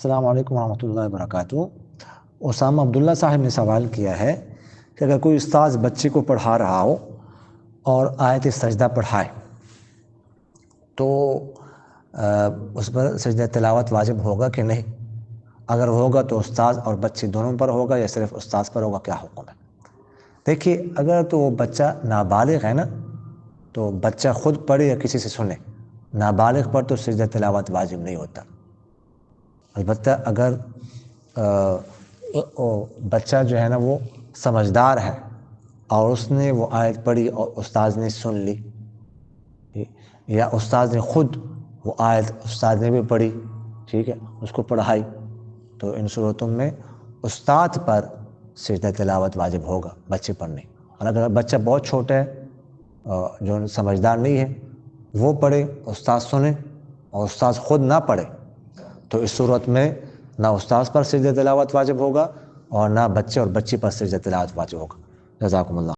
السلام علیکم ورحمۃ اللہ وبرکاتہ۔ اسامہ عبداللہ صاحب نے سوال کیا ہے کہ اگر کوئی استاذ بچے کو پڑھا رہا ہو اور آیت سجدہ پڑھائے تو اس پر سجدہ تلاوت واجب ہوگا کہ نہیں؟ اگر ہوگا تو استاذ اور بچے دونوں پر ہوگا یا صرف استاذ پر ہوگا؟ کیا حکم ہے؟ دیکھیے، اگر تو وہ بچہ نابالغ ہے نا تو بچہ خود پڑھے یا کسی سے سنے، نابالغ پر تو سجدہ تلاوت واجب نہیں ہوتا۔ البتہ اگر بچہ جو ہے نا وہ سمجھدار ہے اور اس نے وہ آیت پڑھی اور استاذ نے سن لی، یا استاذ نے خود وہ آیت استاذ نے بھی پڑھی، ٹھیک ہے، اس کو پڑھائی، تو ان صورتوں میں استاد پر سجدہ تلاوت واجب ہوگا، بچے پر نہیں۔ اور اگر بچہ بہت چھوٹا ہے جو سمجھدار نہیں ہے، وہ پڑھے، استاذ سنے اور استاذ خود نہ پڑھے، تو اس صورت میں نہ استاذ پر سجدہ تلاوت واجب ہوگا اور نہ بچے اور بچی پر سجدہ تلاوت واجب ہوگا۔ جزاکم اللہ۔